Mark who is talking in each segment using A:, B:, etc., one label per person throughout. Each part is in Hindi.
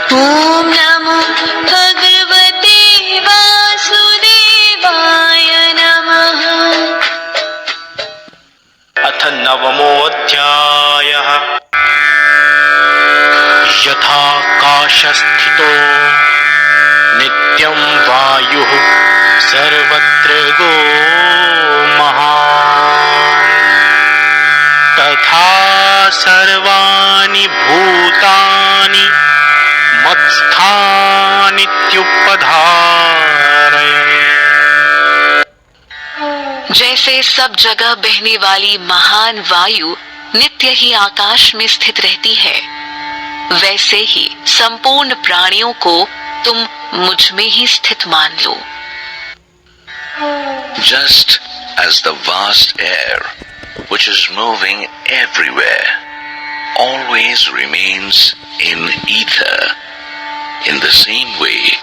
A: ओम नमो भगवते वासुदेवाय नमः।
B: अथ नवमोऽध्यायः। यथाकाशस्थितो नित्यं वायुः सर्वत्र गो महान्, तथा सर्वाणि भूतानि मत्स्थानित्युपधारय।
C: जैसे सब जगह बहने वाली महान वायु नित्य ही आकाश में स्थित रहती है, वैसे ही संपूर्ण प्राणियों को तुम मुझ में ही स्थित मान लो।
D: Just as the vast air, which is moving everywhere, always remains in ether, in the same way,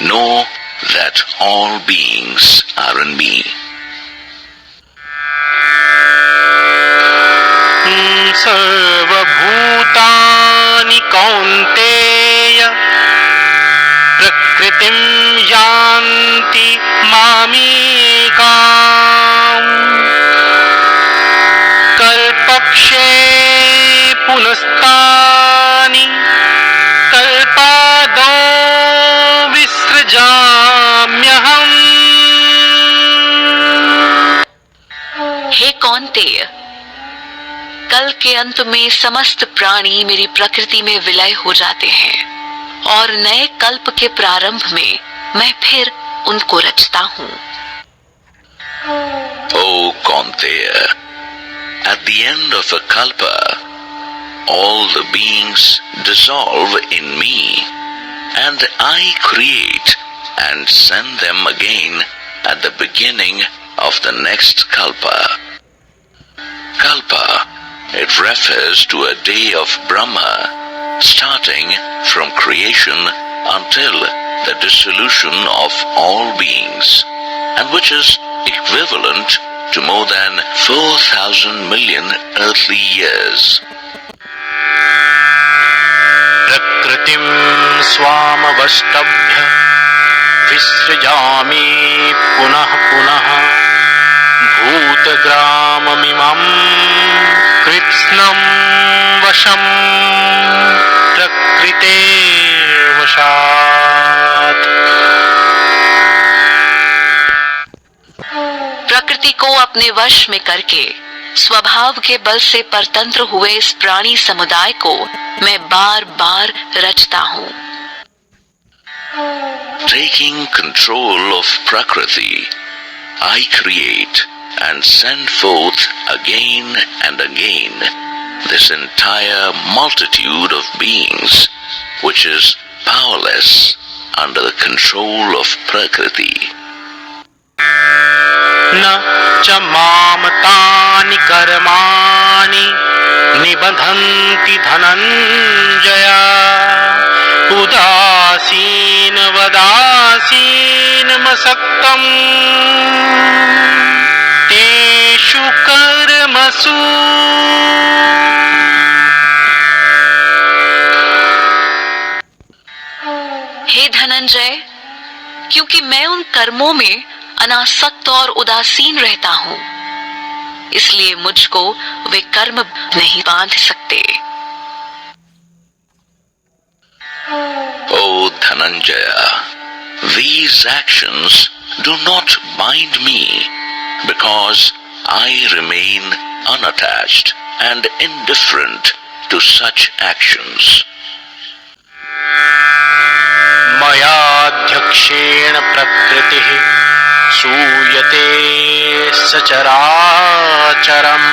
D: know that all beings are in me.
B: सर्वभूतानि कौन्तेय प्रकृतिं यान्ति मामेकाम्, कल्पक्षये पुनस्तानि कल्पादौ विसृजाम्यहम्।
C: हे कौन्तेय, कल के अंत में समस्त प्राणी मेरी प्रकृति में विलय हो जाते हैं और नए कल्प के प्रारंभ में मैं फिर उनको रचता हूँ।
D: O Kaunteya, at the end of a kalpa, all the beings dissolve in me, and I create and send them again at the beginning of the next kalpa. Kalpa, it refers to a day of Brahma, starting from creation until the dissolution of all beings, and which is equivalent to more than 4,000 million earthly years.
B: प्रकृतिं स्वामवष्टभ्य विसृजामि पुनः पुनः, भूतग्राममिमं कृत्स्नं वशं प्रकृतेर्वशात्।
C: प्रकृति को अपने वश में करके स्वभाव के बल से परतंत्र हुए इस प्राणी समुदाय को मैं बार बार रचता हूँ।
D: Taking control of Prakriti, I create and send forth again and again this entire multitude of beings, which is powerless under the control of Prakriti.
B: न च माम तानि कर्माणि निबधन्ति धनञ्जय, उदासीनवदासीनमसक्तम् तेषु कर्मसु।
C: हे धनंजय, क्योंकि मैं उन कर्मों में अनासक्त और उदासीन रहता हूँ, इसलिए मुझको वे कर्म नहीं बांध सकते।
D: O Dhananjaya, these actions do not bind me, because I remain unattached and indifferent to such actions.
B: मयाध्यक्षेण प्रकृतिः सूयते सचराचरम्,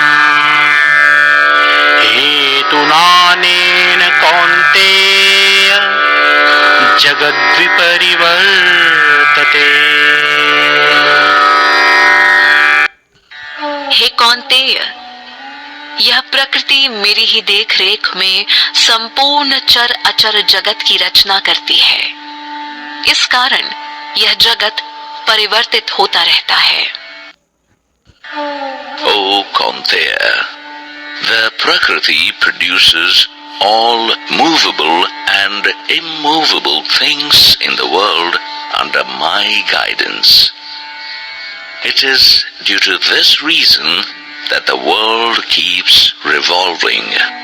B: हेतुनानेन कौन्तेय जगद्विपरिवर्तते।
C: हे कौन्तेय, यह प्रकृति मेरी ही देख रेख में संपूर्ण चर अचर जगत की रचना करती है। इस कारण यह जगत परिवर्तित होता रहता है।
D: O Kaunteya, the Prakriti produces all movable and immovable things in the world under my guidance. It is due to this reason that the world keeps revolving.